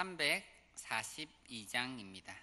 342장입니다.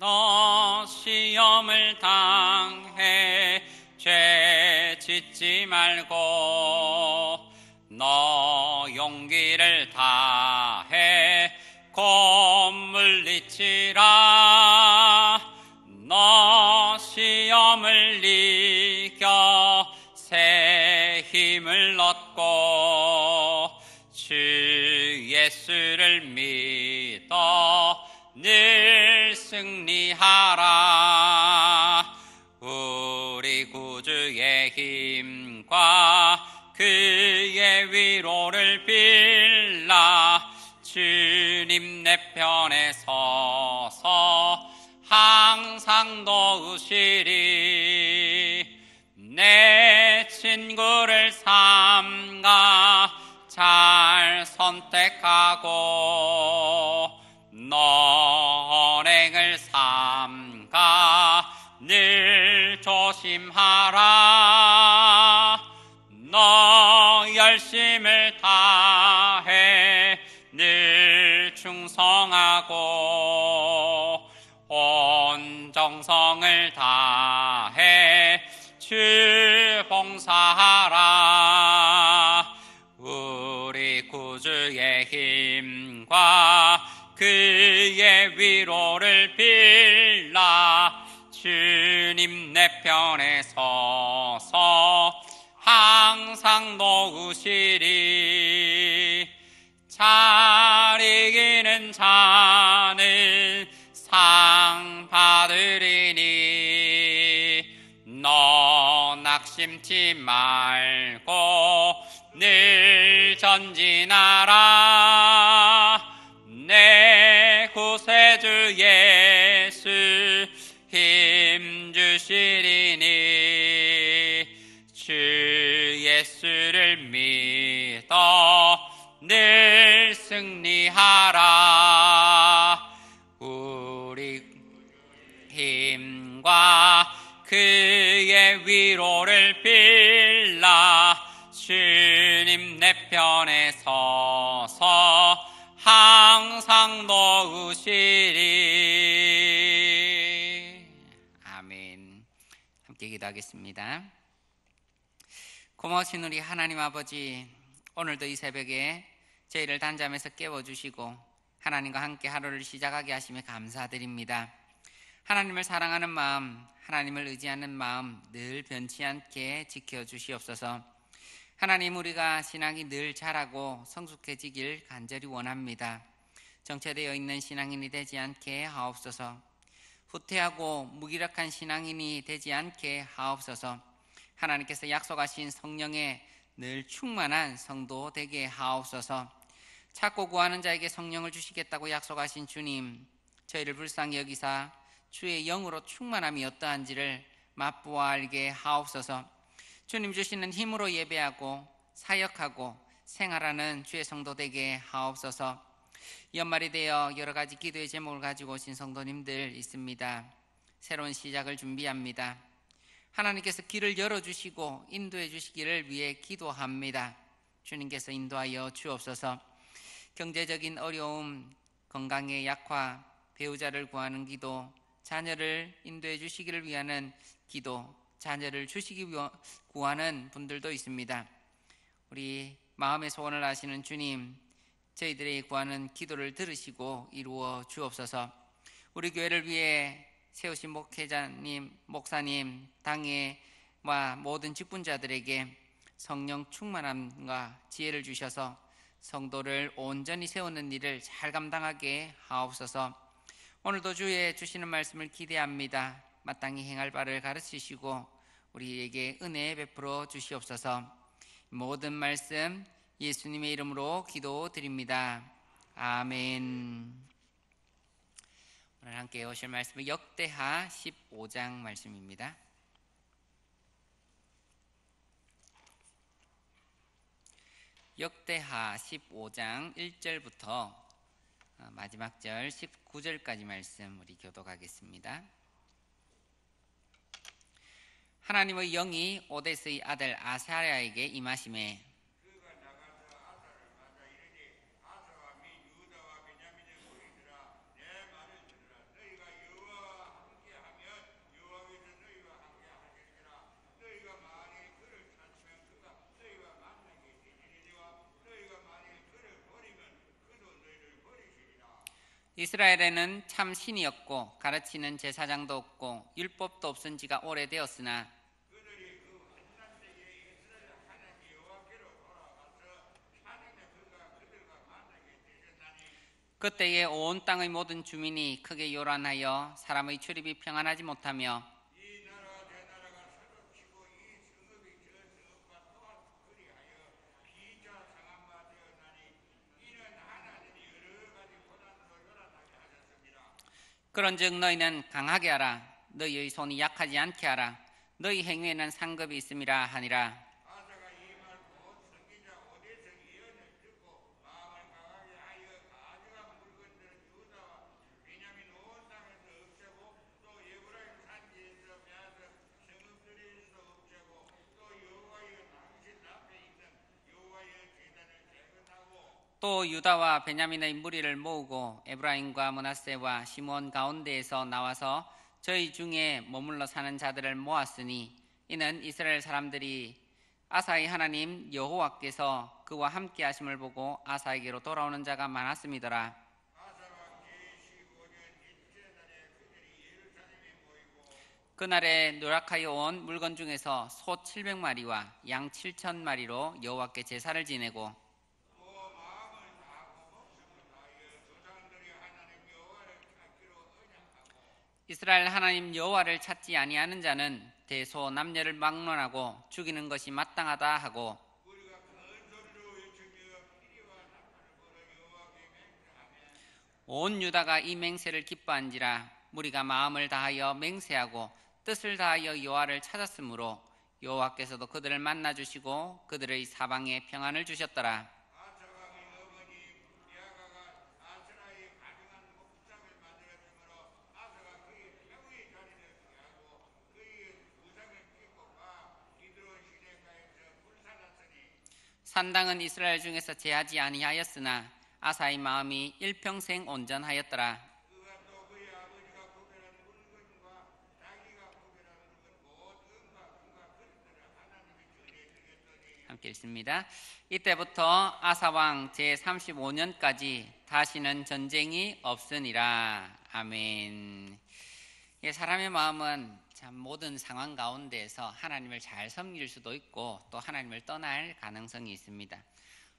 너 시험을 당해 죄 짓지 말고 너 용기를 다해 곧 물리치라. 너 시험을 이겨 새 힘을 얻고 주 예수를 믿어 늘 승리하라. 우리 구주의 힘과 그의 위로를 빌라. 주님 내 편에 서서 항상 도우시리. 내 친구를 삼가 잘 선택하고 너 언행을 삼가 늘 조심하라. 너 열심을 다해 늘 충성하고 온 정성을 다해 주 봉사하라. 우리 구주의 힘과 그의 위로를 빌라. 주님 내 편에 서서 항상 도우시리. 잘 이기는 자는 상 받으리니 너 낙심치 말고 늘 전진하라. 내 구세주 예수 힘 주시리니 주 예수를 믿어 늘 승리하라. 우리 힘과 그의 위로를 빌라. 주님 내 편에 서서 항상 도우시리. 아멘. 함께 기도하겠습니다. 고마우신 우리 하나님 아버지, 오늘도 이 새벽에 저희를 단잠에서 깨워주시고 하나님과 함께 하루를 시작하게 하시며 감사드립니다. 하나님을 사랑하는 마음, 하나님을 의지하는 마음 늘 변치 않게 지켜주시옵소서. 하나님, 우리가 신앙이 늘 자라고 성숙해지길 간절히 원합니다. 정체되어 있는 신앙인이 되지 않게 하옵소서. 후퇴하고 무기력한 신앙인이 되지 않게 하옵소서. 하나님께서 약속하신 성령에 늘 충만한 성도 되게 하옵소서. 찾고 구하는 자에게 성령을 주시겠다고 약속하신 주님, 저희를 불쌍히 여기사 주의 영으로 충만함이 어떠한지를 맛보아 알게 하옵소서. 주님 주시는 힘으로 예배하고 사역하고 생활하는 주의 성도 되게 하옵소서. 연말이 되어 여러 가지 기도의 제목을 가지고 오신 성도님들 있습니다. 새로운 시작을 준비합니다. 하나님께서 길을 열어주시고 인도해 주시기를 위해 기도합니다. 주님께서 인도하여 주옵소서. 경제적인 어려움, 건강의 약화, 배우자를 구하는 기도, 자녀를 인도해 주시기를 위하는 기도, 자녀를 주시기 구하는 분들도 있습니다. 우리 마음의 소원을 아시는 주님, 저희들의 구하는 기도를 들으시고 이루어 주옵소서. 우리 교회를 위해 세우신 목회자님, 목사님, 당회와 모든 직분자들에게 성령 충만함과 지혜를 주셔서 성도를 온전히 세우는 일을 잘 감당하게 하옵소서. 오늘도 주의 주시는 말씀을 기대합니다. 마땅히 행할 바를 가르치시고 우리에게 은혜 베풀어 주시옵소서. 모든 말씀 예수님의 이름으로 기도드립니다. 아멘. 오늘 함께 오실 말씀은 역대하 15장 말씀입니다. 역대하 15장 1절부터 마지막 절 19절까지 말씀 우리 교독하겠습니다. 하나님의 영이 오뎃의 아들 아사랴에게 임하심에 이스라엘에는 참 신이었고 가르치는 제사장도 없고 율법도 없은 지가 오래되었으나 그때에 온 땅의 모든 주민이 크게 요란하여 사람의 출입이 평안하지 못하며 그런즉 너희는 강하게 하라. 너희의 손이 약하지 않게 하라. 너희 행위에는 상급이 있음이라 하니라. 또 유다와 베냐민의 무리를 모으고 에브라임과 므낫세와 시므온 가운데에서 나와서 저희 중에 머물러 사는 자들을 모았으니 이는 이스라엘 사람들이 아사의 하나님 여호와께서 그와 함께 하심을 보고 아사에게로 돌아오는 자가 많았음이더라. 그날에 누락하여 온 물건 중에서 소 700마리와 양 7,000마리로 여호와께 제사를 지내고 이스라엘 하나님 여호와를 찾지 아니하는 자는 대소 남녀를 막론하고 죽이는 것이 마땅하다 하고 온 유다가 이 맹세를 기뻐한지라. 무리가 마음을 다하여 맹세하고 뜻을 다하여 여호와를 찾았으므로 여호와께서도 그들을 만나 주시고 그들의 사방에 평안을 주셨더라. 산당은 이스라엘 중에서 제하지 아니하였으나 아사의 마음이 일평생 온전하였더라. 함께 읽습니다. 이때부터 아사왕 제35년까지 다시는 전쟁이 없으니라. 아멘. 사람의 마음은 참 모든 상황 가운데에서 하나님을 잘 섬길 수도 있고 또 하나님을 떠날 가능성이 있습니다.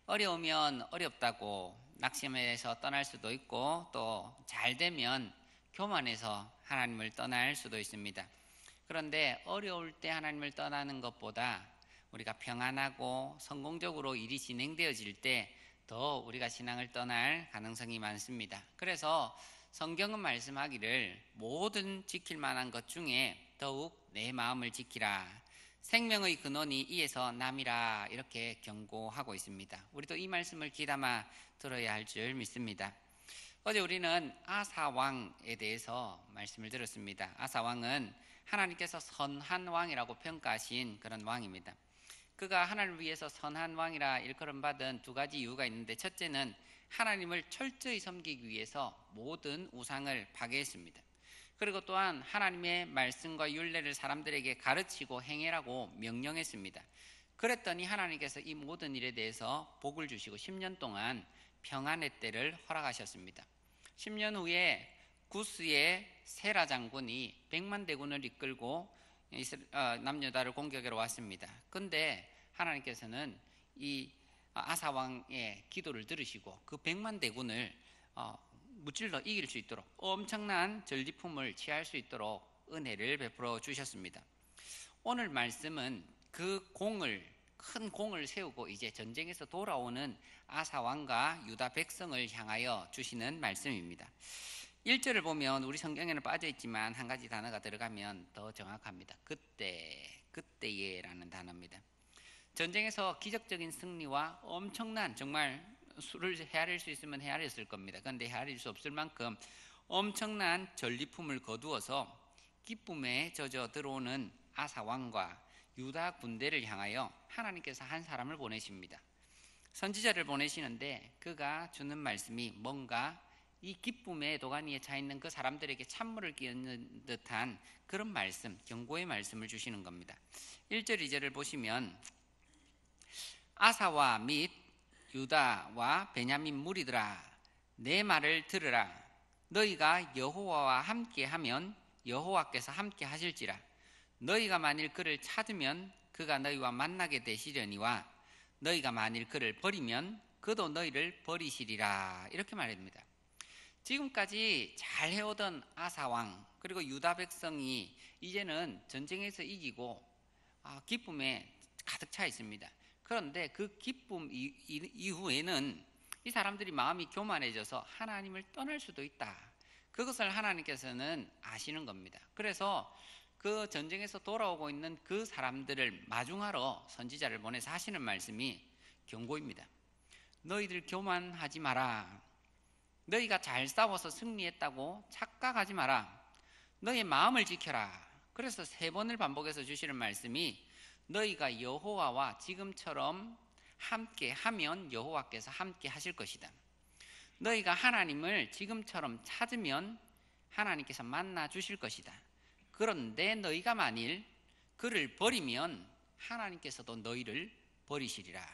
어려우면 어렵다고 낙심해서 떠날 수도 있고 또 잘 되면 교만해서 하나님을 떠날 수도 있습니다. 그런데 어려울 때 하나님을 떠나는 것보다 우리가 평안하고 성공적으로 일이 진행되어질 때 더 우리가 신앙을 떠날 가능성이 많습니다. 그래서 성경은 말씀하기를 모든 지킬 만한 것 중에 더욱 내 마음을 지키라. 생명의 근원이 이에서 남이라 이렇게 경고하고 있습니다. 우리도 이 말씀을 귀담아 들어야 할 줄 믿습니다. 어제 우리는 아사 왕에 대해서 말씀을 들었습니다. 아사 왕은 하나님께서 선한 왕이라고 평가하신 그런 왕입니다. 그가 하나님을 위해서 선한 왕이라 일컬음받은 두 가지 이유가 있는데 첫째는 하나님을 철저히 섬기기 위해서 모든 우상을 파괴했습니다. 그리고 또한 하나님의 말씀과 율례를 사람들에게 가르치고 행해라고 명령했습니다. 그랬더니 하나님께서 이 모든 일에 대해서 복을 주시고 10년 동안 평안의 때를 허락하셨습니다. 10년 후에 구스의 세라 장군이 100만 대군을 이끌고 남유다를 공격하러 왔습니다. 그런데 하나님께서는 이 아사 왕의 기도를 들으시고 그 100만 대군을 무찔러 이길 수 있도록 엄청난 전리품을 취할 수 있도록 은혜를 베풀어 주셨습니다. 오늘 말씀은 그 큰 공을 세우고 이제 전쟁에서 돌아오는 아사 왕과 유다 백성을 향하여 주시는 말씀입니다. 1절을 보면 우리 성경에는 빠져 있지만 한 가지 단어가 들어가면 더 정확합니다. 그때에라는 단어입니다. 전쟁에서 기적적인 승리와 엄청난, 정말 수를 헤아릴 수 있으면 헤아렸을 겁니다. 그런데 헤아릴 수 없을 만큼 엄청난 전리품을 거두어서 기쁨에 젖어 들어오는 아사 왕과 유다 군대를 향하여 하나님께서 한 사람을 보내십니다. 선지자를 보내시는데 그가 주는 말씀이 뭔가 이 기쁨의 도가니에 차 있는 그 사람들에게 찬물을 끼얹는 듯한 그런 말씀, 경고의 말씀을 주시는 겁니다. 1절, 2절을 보시면 아사와 및 유다와 베냐민 무리들아, 내 말을 들으라. 너희가 여호와와 함께하면 여호와께서 함께 하실지라. 너희가 만일 그를 찾으면 그가 너희와 만나게 되시려니와 너희가 만일 그를 버리면 그도 너희를 버리시리라. 이렇게 말합니다. 지금까지 잘 해오던 아사왕 그리고 유다 백성이 이제는 전쟁에서 이기고 기쁨에 가득 차 있습니다. 그런데 그 기쁨 이후에는 이 사람들이 마음이 교만해져서 하나님을 떠날 수도 있다. 그것을 하나님께서는 아시는 겁니다. 그래서 그 전쟁에서 돌아오고 있는 그 사람들을 마중하러 선지자를 보내서 하시는 말씀이 경고입니다. 너희들 교만하지 마라. 너희가 잘 싸워서 승리했다고 착각하지 마라. 너희의 마음을 지켜라. 그래서 3번을 반복해서 주시는 말씀이 너희가 여호와와 지금처럼 함께 하면 여호와께서 함께 하실 것이다. 너희가 하나님을 지금처럼 찾으면 하나님께서 만나 주실 것이다. 그런데 너희가 만일 그를 버리면 하나님께서도 너희를 버리시리라.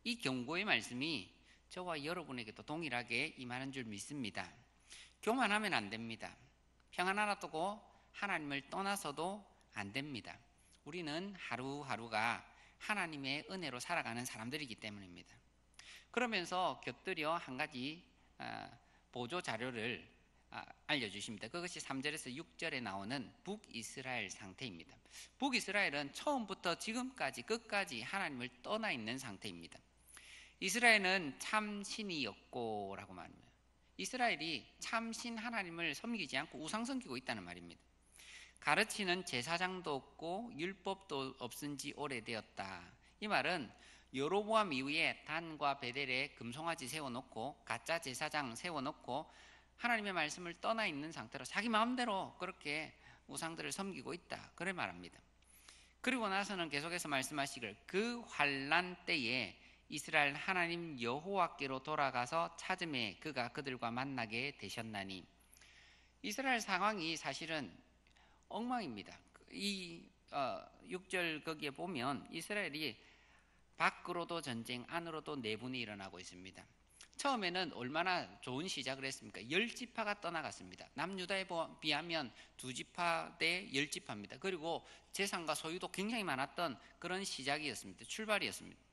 이 경고의 말씀이 저와 여러분에게도 동일하게 임하는 줄 믿습니다. 교만하면 안 됩니다. 평안 하나 두고 하나님을 떠나서도 안 됩니다. 우리는 하루하루가 하나님의 은혜로 살아가는 사람들이기 때문입니다. 그러면서 곁들여 한 가지 보조 자료를 알려주십니다. 그것이 3절에서 6절에 나오는 북이스라엘 상태입니다. 북이스라엘은 처음부터 지금까지 끝까지 하나님을 떠나 있는 상태입니다. 이스라엘은 참신이었고 라고 말합니다. 이스라엘이 참신 하나님을 섬기지 않고 우상 섬기고 있다는 말입니다. 가르치는 제사장도 없고 율법도 없은 지 오래되었다. 이 말은 여로보암 이후에 단과 베델에 금송아지 세워놓고 가짜 제사장 세워놓고 하나님의 말씀을 떠나 있는 상태로 자기 마음대로 그렇게 우상들을 섬기고 있다. 그래 말합니다. 그리고 나서는 계속해서 말씀하시길 그 환난 때에 이스라엘 하나님 여호와께로 돌아가서 찾음에 그가 그들과 만나게 되셨나니. 이스라엘 상황이 사실은 엉망입니다. 이 6절 거기에 보면 이스라엘이 밖으로도 전쟁, 안으로도 내분이 일어나고 있습니다. 처음에는 얼마나 좋은 시작을 했습니까? 10지파가 떠나갔습니다. 남유다에 비하면 2지파 대 10지파입니다. 그리고 재산과 소유도 굉장히 많았던 그런 시작이었습니다. 출발이었습니다.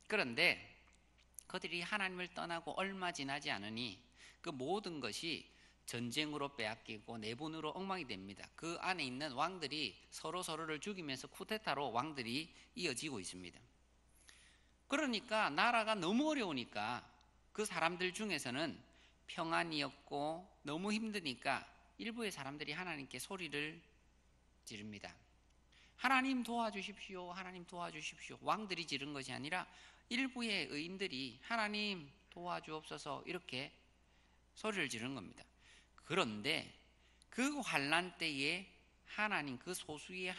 그런데 그들이 하나님을 떠나고 얼마 지나지 않으니 그 모든 것이 전쟁으로 빼앗기고 내분으로 엉망이 됩니다. 그 안에 있는 왕들이 서로를 죽이면서 쿠데타로 왕들이 이어지고 있습니다. 그러니까 나라가 너무 어려우니까 그 사람들 중에서는 평안이었고 너무 힘드니까 일부의 사람들이 하나님께 소리를 지릅니다. 하나님 도와주십시오. 하나님 도와주십시오. 왕들이 지른 것이 아니라 일부의 의인들이 하나님 도와주옵소서 이렇게 소리를 지른 겁니다. 그런데 그 환난 때에 하나님, 그 소수의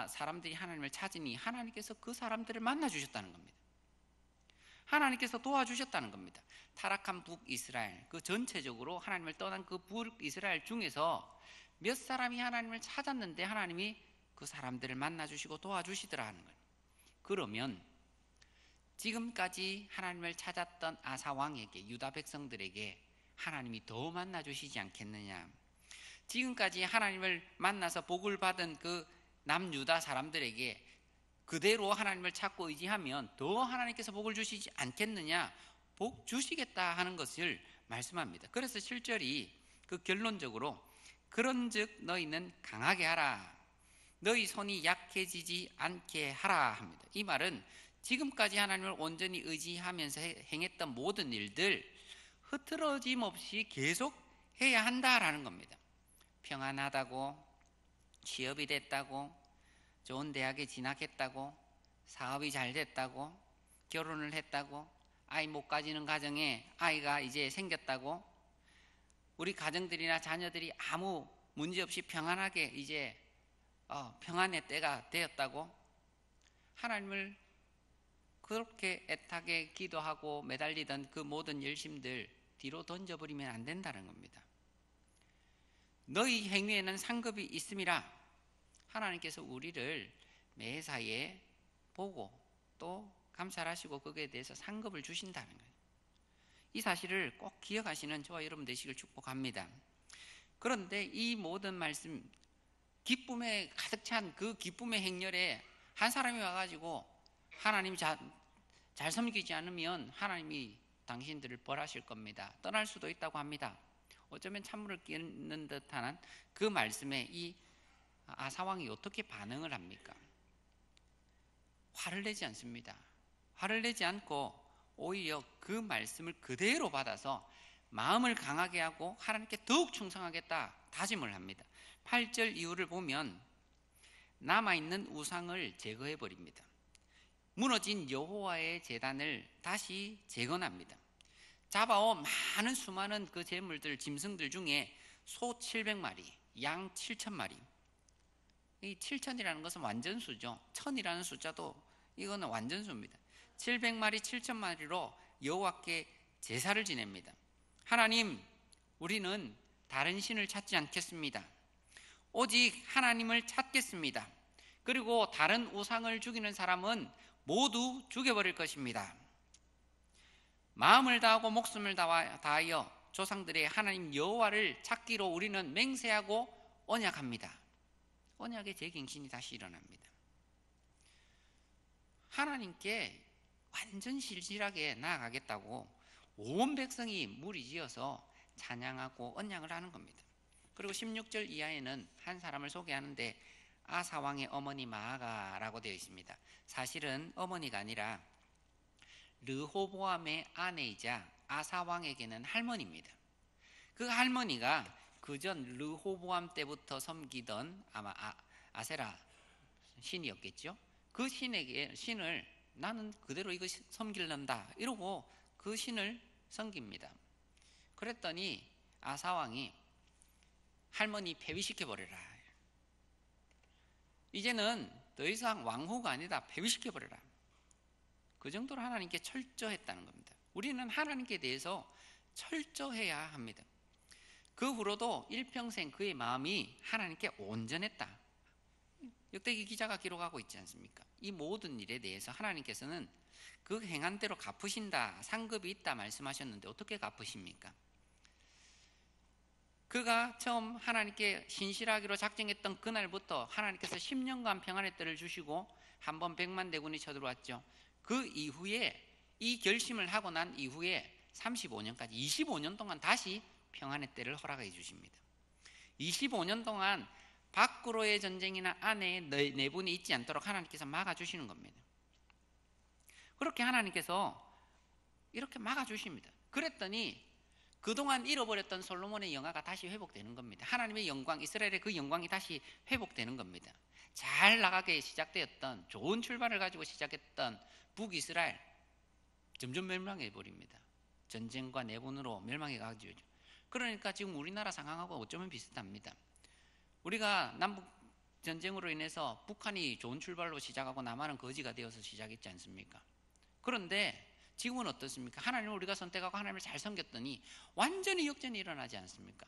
사람들이 하나님을 찾으니 하나님께서 그 사람들을 만나 주셨다는 겁니다. 하나님께서 도와주셨다는 겁니다. 타락한 북이스라엘, 그 전체적으로 하나님을 떠난 그 북이스라엘 중에서 몇 사람이 하나님을 찾았는데 하나님이 그 사람들을 만나 주시고 도와주시더라 하는 거예요. 그러면 지금까지 하나님을 찾았던 아사 왕에게, 유다 백성들에게 하나님이 더 만나 주시지 않겠느냐. 지금까지 하나님을 만나서 복을 받은 그 남유다 사람들에게 그대로 하나님을 찾고 의지하면 더 하나님께서 복을 주시지 않겠느냐, 복 주시겠다 하는 것을 말씀합니다. 그래서 7절이 그 결론적으로 그런즉 너희는 강하게 하라, 너희 손이 약해지지 않게 하라 합니다. 이 말은 지금까지 하나님을 온전히 의지하면서 행했던 모든 일들 흐트러짐 없이 계속 해야 한다라는 겁니다. 평안하다고, 취업이 됐다고, 좋은 대학에 진학했다고, 사업이 잘 됐다고, 결혼을 했다고, 아이 못 가지는 가정에 아이가 이제 생겼다고, 우리 가정들이나 자녀들이 아무 문제 없이 평안하게 이제 평안의 때가 되었다고, 하나님을 그렇게 애타게 기도하고 매달리던 그 모든 열심들 뒤로 던져버리면 안 된다는 겁니다. 너희 행위에는 상급이 있음이라. 하나님께서 우리를 매사에 보고 또 감찰하시고 거기에 대해서 상급을 주신다는 거예요. 이 사실을 꼭 기억하시는 저와 여러분 되시길 축복합니다. 그런데 이 모든 말씀, 기쁨에 가득 찬 그 기쁨의 행렬에 한 사람이 와가지고 하나님 잘 섬기지 않으면 하나님이 당신들을 벌하실 겁니다, 떠날 수도 있다고 합니다. 어쩌면 찬물을 끼얹는 듯한 그 말씀에 이 아사왕이 어떻게 반응을 합니까? 화를 내지 않습니다. 화를 내지 않고 오히려 그 말씀을 그대로 받아서 마음을 강하게 하고 하나님께 더욱 충성하겠다 다짐을 합니다. 8절 이후를 보면 남아있는 우상을 제거해 버립니다. 무너진 여호와의 제단을 다시 재건합니다. 잡아온 많은 수많은 그 재물들, 짐승들 중에 소 700마리, 양 7,000마리. 이 7,000이라는 것은 완전수죠. 1,000이라는 숫자도 이거는 완전수입니다. 700마리, 7,000마리로 여호와께 제사를 지냅니다. 하나님, 우리는 다른 신을 찾지 않겠습니다. 오직 하나님을 찾겠습니다. 그리고 다른 우상을 죽이는 사람은 모두 죽여버릴 것입니다. 마음을 다하고 목숨을 다하여 조상들의 하나님 여호와를 찾기로 우리는 맹세하고 언약합니다. 언약의 재갱신이 다시 일어납니다. 하나님께 완전 실실하게 나아가겠다고 온 백성이 무리지어서 찬양하고 언약을 하는 겁니다. 그리고 16절 이하에는 한 사람을 소개하는데 아사왕의 어머니 마아가라고 되어 있습니다. 사실은 어머니가 아니라 르호보암의 아내이자 아사왕에게는 할머니입니다. 그 할머니가 그전 르호보암 때부터 섬기던 아마 아세라 신이었겠죠. 그 신을 나는 그대로 이거 섬기려다 이러고 그 신을 섬깁니다. 그랬더니 아사왕이 할머니 폐위시켜버려라. 이제는 더 이상 왕후가 아니다, 폐위시켜버려라. 그 정도로 하나님께 철저했다는 겁니다. 우리는 하나님께 대해서 철저해야 합니다. 그 후로도 일평생 그의 마음이 하나님께 온전했다. 역대기 기자가 기록하고 있지 않습니까? 이 모든 일에 대해서 하나님께서는 그 행한 대로 갚으신다, 상급이 있다 말씀하셨는데 어떻게 갚으십니까? 그가 처음 하나님께 신실하기로 작정했던 그날부터 하나님께서 10년간 평안의 때를 주시고 한 번 100만 대군이 쳐들어왔죠. 그 이후에 이 결심을 하고 난 이후에 35년까지 25년 동안 다시 평안의 때를 허락해 주십니다. 25년 동안 밖으로의 전쟁이나 안에 내분이 있지 않도록 하나님께서 막아주시는 겁니다. 그렇게 하나님께서 이렇게 막아주십니다. 그랬더니 그동안 잃어버렸던 솔로몬의 영화가 다시 회복되는 겁니다. 하나님의 영광, 이스라엘의 그 영광이 다시 회복되는 겁니다. 잘 나가게 시작되었던, 좋은 출발을 가지고 시작했던 북이스라엘 점점 멸망해 버립니다. 전쟁과 내분으로 멸망해 가지고. 그러니까 지금 우리나라 상황하고 어쩌면 비슷합니다. 우리가 남북 전쟁으로 인해서 북한이 좋은 출발로 시작하고 남한은 거지가 되어서 시작했지 않습니까? 그런데 지금은 어떻습니까? 하나님을 우리가 선택하고 하나님을 잘 섬겼더니 완전히 역전이 일어나지 않습니까?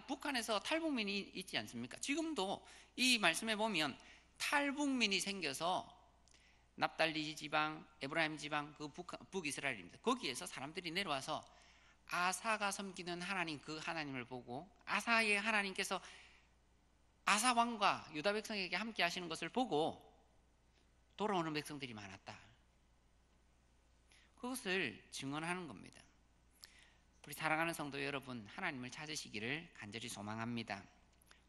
북한에서 탈북민이 있지 않습니까? 지금도 이 말씀에 보면 탈북민이 생겨서 납달리 지방, 에브라임 지방, 그 북이스라엘입니다. 거기에서 사람들이 내려와서 아사가 섬기는 하나님, 그 하나님을 보고 아사의 하나님께서 아사 왕과 유다 백성에게 함께 하시는 것을 보고 돌아오는 백성들이 많았다. 그것을 증언하는 겁니다. 우리 사랑하는 성도 여러분, 하나님을 찾으시기를 간절히 소망합니다.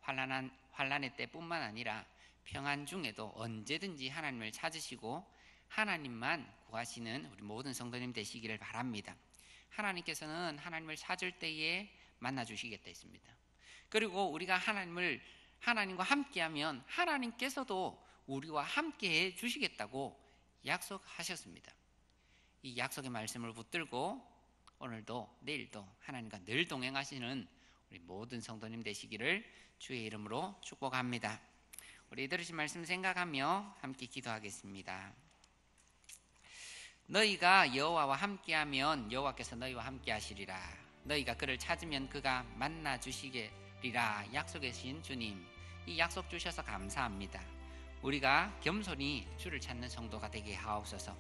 환난의 때뿐만 아니라 평안 중에도 언제든지 하나님을 찾으시고 하나님만 구하시는 우리 모든 성도님 되시기를 바랍니다. 하나님께서는 하나님을 찾을 때에 만나 주시겠다 했습니다. 그리고 우리가 하나님과 함께하면 하나님께서도 우리와 함께해 주시겠다고 약속하셨습니다. 이 약속의 말씀을 붙들고 오늘도 내일도 하나님과 늘 동행하시는 우리 모든 성도님 되시기를 주의 이름으로 축복합니다. 우리 들으신 말씀 생각하며 함께 기도하겠습니다. 너희가 여호와와 함께하면 여호와께서 너희와 함께하시리라. 너희가 그를 찾으면 그가 만나 주시리라 약속하신 주님, 이 약속 주셔서 감사합니다. 우리가 겸손히 주를 찾는 성도가 되게 하옵소서.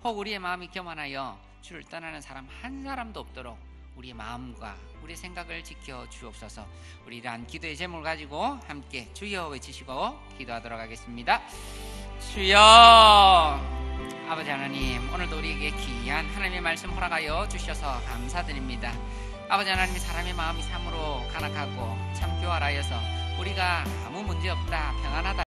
혹 우리의 마음이 교만하여 주를 떠나는 사람 한 사람도 없도록 우리의 마음과 우리의 생각을 지켜 주옵소서. 우리 이러한 기도의 제목을 가지고 함께 주여 외치시고 기도하도록 하겠습니다. 주여. 아버지 하나님, 오늘도 우리에게 귀한 하나님의 말씀 허락하여 주셔서 감사드립니다. 아버지 하나님, 사람의 마음이 참으로 간악하고 참 교활하여서 우리가 아무 문제 없다, 평안하다